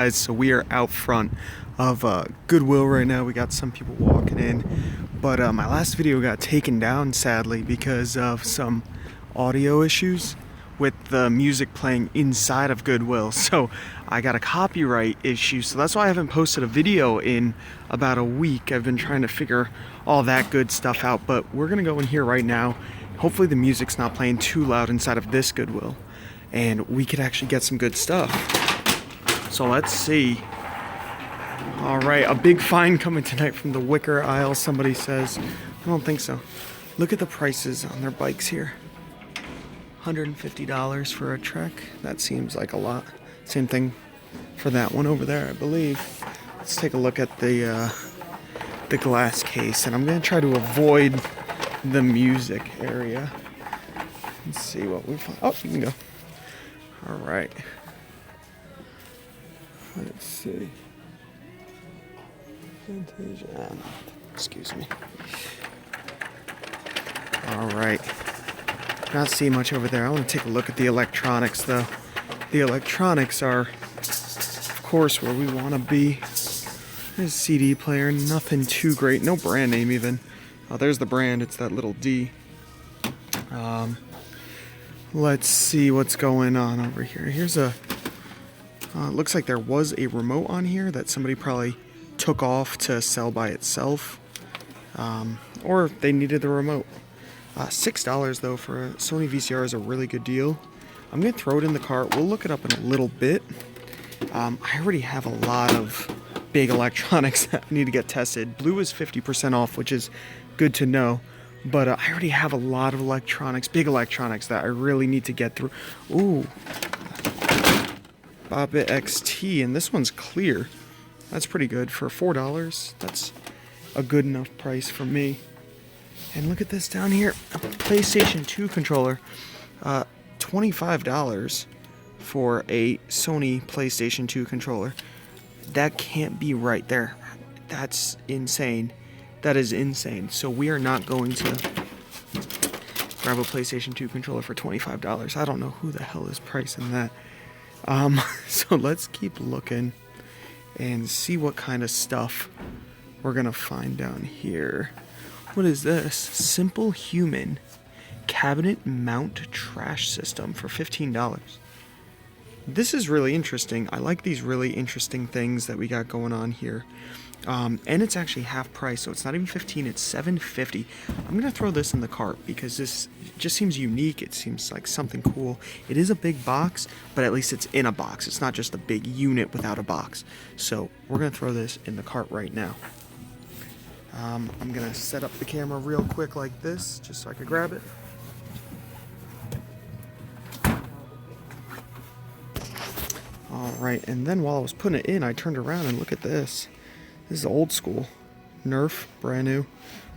Guys, so we are out front of Goodwill right now. We got some people walking in, but my last video got taken down sadly because of some audio issues with the music playing inside of Goodwill. So I got a copyright issue, so that's why I haven't posted a video in about a week. I've been trying to figure all that good stuff out, but we're gonna go in here right now. Hopefully the music's not playing too loud inside of this Goodwill, and we could actually get some good stuff. So let's see. All right, a big find coming tonight from the wicker aisle, somebody says. I don't think so. Look at the prices on their bikes here. $150 for a Trek. That seems like a lot. Same thing for that one over there, I believe. Let's take a look at the glass case, and I'm gonna try to avoid the music area. Let's see what we find. Oh, you can go. All right. Let's see. Vintage. Excuse me. All right. Not seeing much over there. I want to take a look at the electronics, though. The electronics are, of course, where we want to be. There's a CD player. Nothing too great. No brand name, even. Oh, there's the brand. It's that little D. Let's see what's going on over here. Here's a... looks like there was a remote on here that somebody probably took off to sell by itself. Or they needed the remote. $6 though for a Sony VCR is a really good deal. I'm going to throw it in the cart. We'll look it up in a little bit. I already have a lot of big electronics that need to get tested. Blue is 50% off, which is good to know. But I already have a lot of electronics, big electronics that I really need to get through. Ooh. Bobbit XT, and this one's clear. That's pretty good for $4. That's a good enough price for me. And look at this down here, a PlayStation 2 controller. $25 for a Sony PlayStation 2 controller. That can't be right there. That's insane. That is insane. So we are not going to grab a PlayStation 2 controller for $25. I don't know who the hell is pricing that. So let's keep looking and see what kind of stuff we're gonna find down here. What is this? Simple Human cabinet mount trash system for $15. This is really interesting. I like these really interesting things that we got going on here. And it's actually half price, so it's not even $15, it's $7.50. I'm gonna throw this in the cart because this just seems unique. It seems like something cool. It is a big box, but at least it's in a box. It's not just a big unit without a box. So we're gonna throw this in the cart right now. I'm gonna set up the camera real quick like this, just so I can grab it. All right, and then while I was putting it in, I turned around and look at this. This is old school. Nerf, brand new,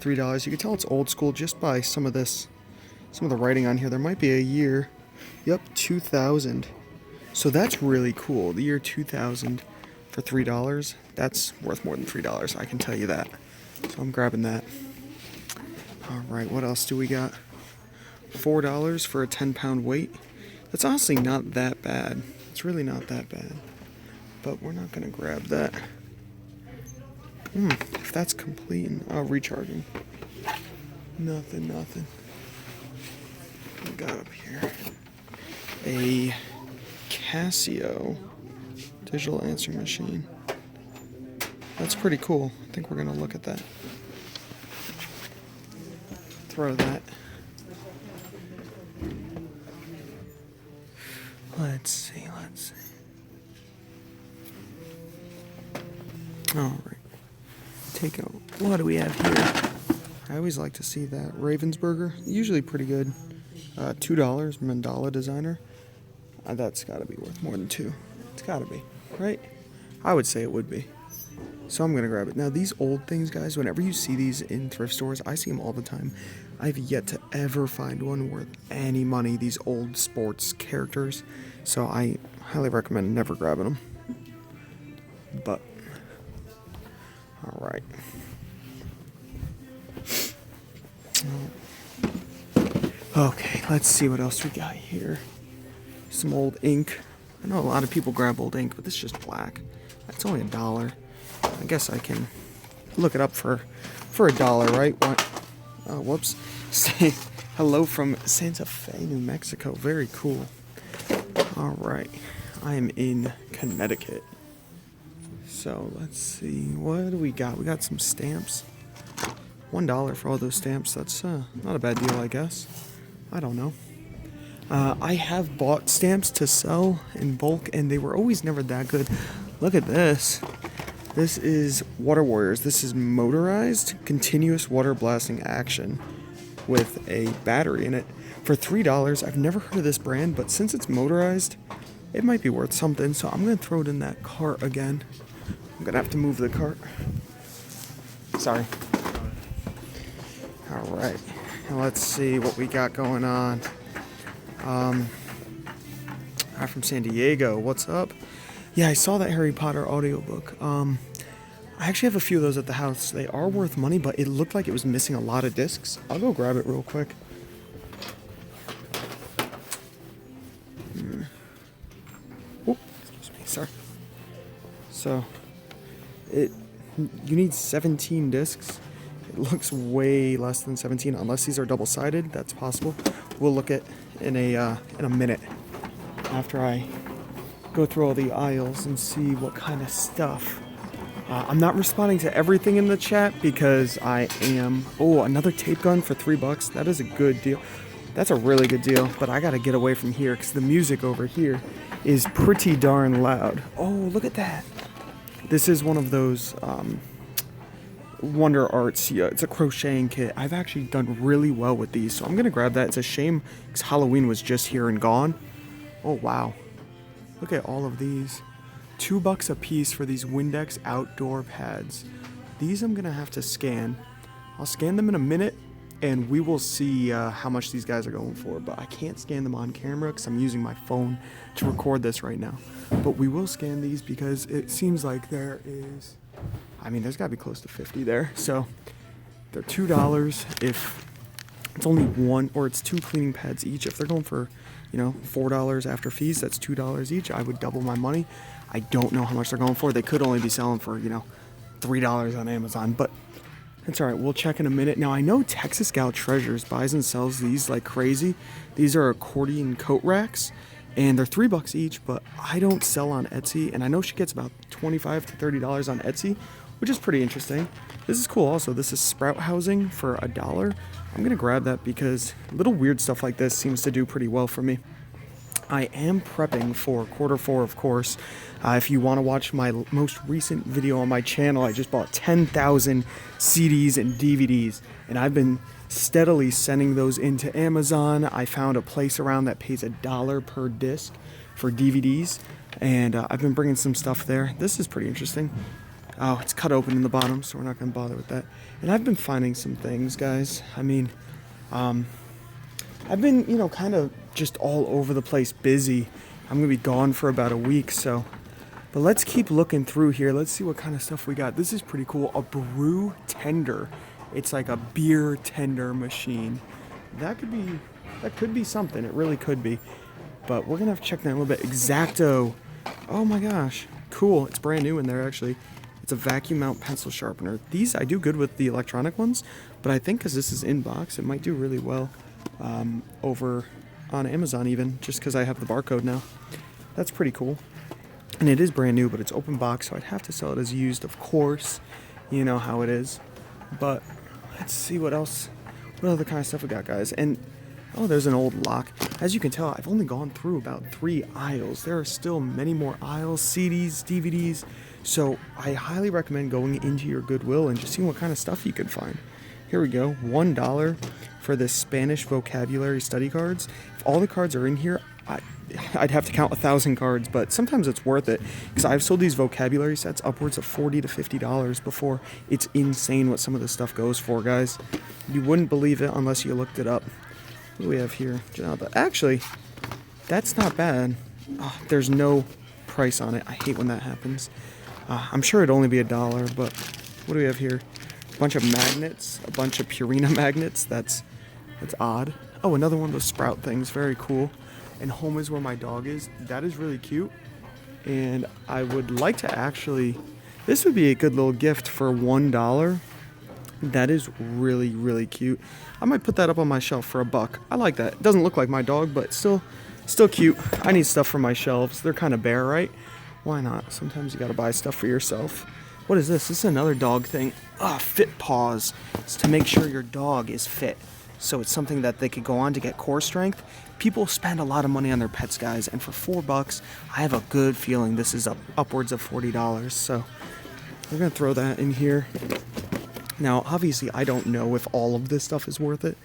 $3. You can tell it's old school just by some of this, some of the writing on here. There might be a year. Yep, 2000. So that's really cool. The year 2000 for $3. That's worth more than $3. I can tell you that. So I'm grabbing that. All right, what else do we got? $4 for a 10-pound weight. That's honestly not that bad. It's really not that bad. But we're not gonna grab that. If that's complete, recharging. Nothing. We got up here a Casio digital answering machine. That's pretty cool. I think we're gonna look at that. Throw that. Let's see. All right. Take out. What do we have here? I always like to see that Ravensburger. Usually pretty good. $2. Mandala designer. That's got to be worth more than $2. It's got to be, right? I would say it would be. So I'm gonna grab it. Now these old things, guys. Whenever you see these in thrift stores, I see them all the time. I've yet to ever find one worth any money. These old sports characters. So I highly recommend never grabbing them. But. All right. Okay, let's see what else we got here. Some old ink. I know a lot of people grab old ink, but this is just black. That's only $1. I guess I can look it up for $1, right? What? Oh, whoops. Say hello from Santa Fe, New Mexico. Very cool. All right. I am in Connecticut. So let's see. What do we got? We got some stamps. $1 for all those stamps. That's not a bad deal, I guess. I don't know. I have bought stamps to sell in bulk, and they were always never that good. Look at this. This is Water Warriors. This is motorized, continuous water blasting action with a battery in it. For $3, I've never heard of this brand, but since it's motorized, it might be worth something. So I'm going to throw it in that cart again. I'm going to have to move the cart. Sorry. All right. Now let's see what we got going on. I'm from San Diego. What's up? Yeah, I saw that Harry Potter audiobook. I actually have a few of those at the house. They are worth money, but it looked like it was missing a lot of discs. I'll go grab it real quick. Oh, excuse me, sorry. So, you need 17 discs. It looks way less than 17, unless these are double-sided. That's possible. We'll look at in a minute after I go through all the aisles and see what kind of stuff. I'm not responding to everything in the chat because I am... Oh, another tape gun for $3. That is a good deal. That's a really good deal, but I gotta get away from here because the music over here is pretty darn loud. Oh, look at that. This is one of those Wonder Arts. Yeah, it's a crocheting kit. I've actually done really well with these, so I'm gonna grab that. It's a shame because Halloween was just here and gone. Oh, wow. Look at all of these. $2 a piece for these Windex outdoor pads. These I'm gonna have to scan. I'll scan them in a minute and we will see how much these guys are going for, but I can't scan them on camera because I'm using my phone to record this right now. But we will scan these because it seems like there is, I mean, there's gotta be close to 50 there. So they're $2 if it's only one, or it's 2 cleaning pads each. If they're going for, you know, $4 after fees, that's $2 each. I would double my money. I don't know how much they're going for. They could only be selling for, you know, $3 on Amazon, but it's all right. We'll check in a minute. Now, I know Texas Gal Treasures buys and sells these like crazy. These are accordion coat racks, and they're $3 each, but I don't sell on Etsy, and I know she gets about $25 to $30 on Etsy, which is pretty interesting. This is cool also. This is sprout housing for $1. I'm going to grab that because little weird stuff like this seems to do pretty well for me. I am prepping for Q4, of course. If you want to watch my most recent video on my channel, I just bought 10,000 CDs and DVDs, and I've been steadily sending those into Amazon. I found a place around that pays $1 per disc for DVDs, and I've been bringing some stuff there. This is pretty interesting. Oh, it's cut open in the bottom, so we're not going to bother with that. And I've been finding some things, guys. I mean, I've been, you know, kind of just all over the place, busy. I'm going to be gone for about a week, so... But let's keep looking through here. Let's see what kind of stuff we got. This is pretty cool. A brew tender. It's like a beer tender machine. That could be something. It really could be. But we're going to have to check that a little bit. X-Acto. Oh my gosh. Cool. It's brand new in there, actually. It's a vacuum mount pencil sharpener. These I do good with the electronic ones, but I think because this is in box, it might do really well over on Amazon even, just because I have the barcode now. That's pretty cool. And it is brand new, but it's open box, so I'd have to sell it as used, of course. You know how it is. But let's see what else, what other kind of stuff we got, guys. And, oh, there's an old lock. As you can tell, I've only gone through about 3 aisles. There are still many more aisles, CDs, DVDs. So I highly recommend going into your Goodwill and just seeing what kind of stuff you can find. Here we go, $1 for the Spanish vocabulary study cards. If all the cards are in here, I'd have to count 1,000 cards, but sometimes it's worth it because I've sold these vocabulary sets upwards of $40 to $50 before. It's insane what some of this stuff goes for, guys. You wouldn't believe it unless you looked it up. What do we have here? Actually, that's not bad. Oh, there's no price on it. I hate when that happens. I'm sure it'd only be $1, but what do we have here? A bunch of magnets, a bunch of Purina magnets. That's odd. Oh, another one of those sprout things. Very cool. and home is where my dog is. That is really cute. And I would like to actually, this would be a good little gift for $1. That is really, really cute. I might put that up on my shelf for $1. I like that. It doesn't look like my dog, but still cute. I need stuff for my shelves. They're kind of bare, right? Why not? Sometimes you gotta buy stuff for yourself. What is this? This is another dog thing. FitPaws. It's to make sure your dog is fit. So it's something that they could go on to get core strength. People spend a lot of money on their pets, guys, and for $4, I have a good feeling this is upwards of $40. So we're gonna throw that in here. Now, obviously, I don't know if all of this stuff is worth it,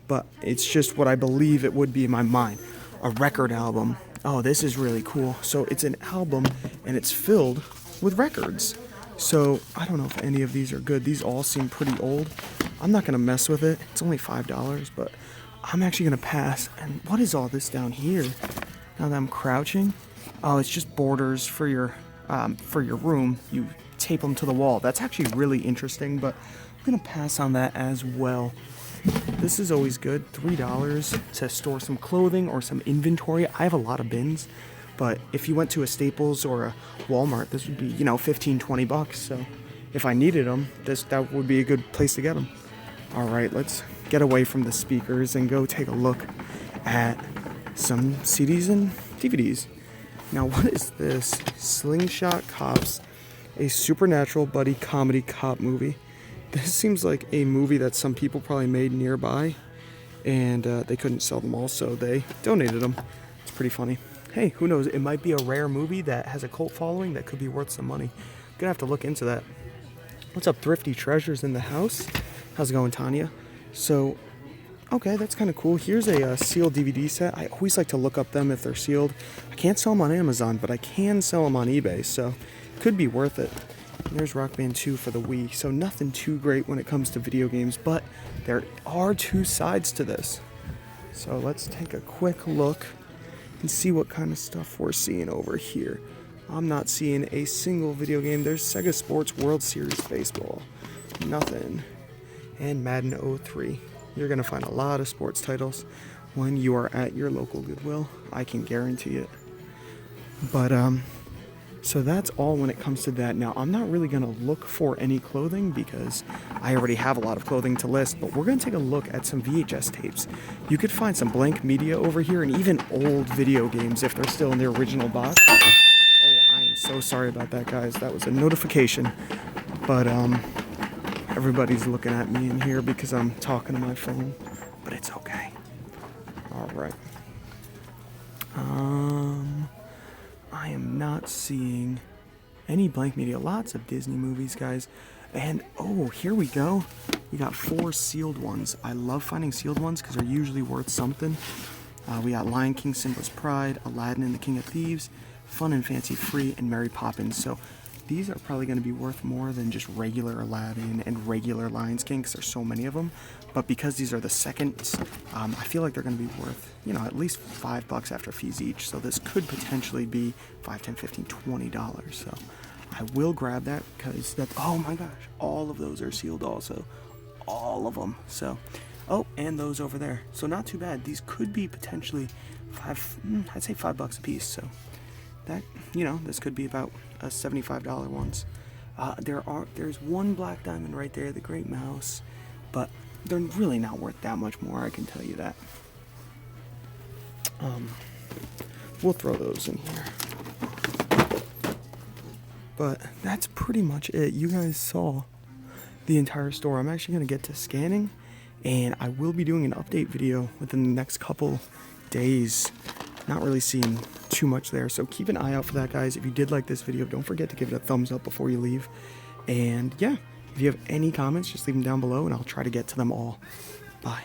but it's just what I believe it would be in my mind. A record album. Oh, this is really cool. So it's an album, and it's filled with records. So I don't know if any of these are good. These all seem pretty old. I'm not gonna mess with it. It's only $5, but I'm actually gonna pass. And what is all this down here? Now that I'm crouching, oh, it's just borders for your room. You tape them to the wall. That's actually really interesting, but I'm gonna pass on that as well. This is always good. $3 to store some clothing or some inventory. I have a lot of bins, but if you went to a Staples or a Walmart, this would be, $15-20. So if I needed them, that would be a good place to get them. All right, let's get away from the speakers and go take a look at some CDs and DVDs. Now, what is this? Slingshot Cops, a supernatural buddy comedy cop movie. This seems like a movie that some people probably made nearby, and they couldn't sell them all, so they donated them. It's pretty funny. Hey, who knows? It might be a rare movie that has a cult following that could be worth some money. Gonna have to look into that. What's up, Thrifty Treasures in the house? How's it going, Tanya? So, okay, that's kind of cool. Here's a sealed DVD set. I always like to look up them if they're sealed. I can't sell them on Amazon, but I can sell them on eBay, so could be worth it. And there's Rock Band 2 for the Wii, so nothing too great when it comes to video games, but there are two sides to this. So let's take a quick look and see what kind of stuff we're seeing over here. I'm not seeing a single video game. There's Sega Sports World Series Baseball. Nothing. And Madden 03. You're going to find a lot of sports titles when you are at your local Goodwill. I can guarantee it. But, so that's all when it comes to that. Now, I'm not really going to look for any clothing because I already have a lot of clothing to list, but we're going to take a look at some VHS tapes. You could find some blank media over here and even old video games if they're still in the original box. Oh, I am so sorry about that, guys. That was a notification. But, everybody's looking at me in here because I'm talking to my phone, but it's okay. All right. I am not seeing any blank media. Lots of Disney movies, guys. And, oh, here we go. We got 4 sealed ones. I love finding sealed ones because they're usually worth something. We got Lion King, Simba's Pride, Aladdin and the King of Thieves, Fun and Fancy Free, and Mary Poppins. So these are probably going to be worth more than just regular Aladdin and regular Lion King because there's so many of them. But because these are the seconds, I feel like they're going to be worth, at least $5 after fees each. So this could potentially be $5, $10, $15, $20. So I will grab that because that's, oh my gosh, all of those are sealed also. All of them. So, oh, and those over there. So not too bad. These could be potentially I'd say $5 a piece. So that, this could be about a $75 ones. There's one black diamond right there, the Great Mouse, but they're really not worth that much more, I can tell you that. We'll throw those in here. But that's pretty much it. You guys saw the entire store. I'm actually going to get to scanning, and I will be doing an update video within the next couple days. Not really seeing too much there, so keep an eye out for that, guys. If you did like this video, don't forget to give it a thumbs up before you leave. And yeah, if you have any comments, just leave them down below and I'll try to get to them all. Bye.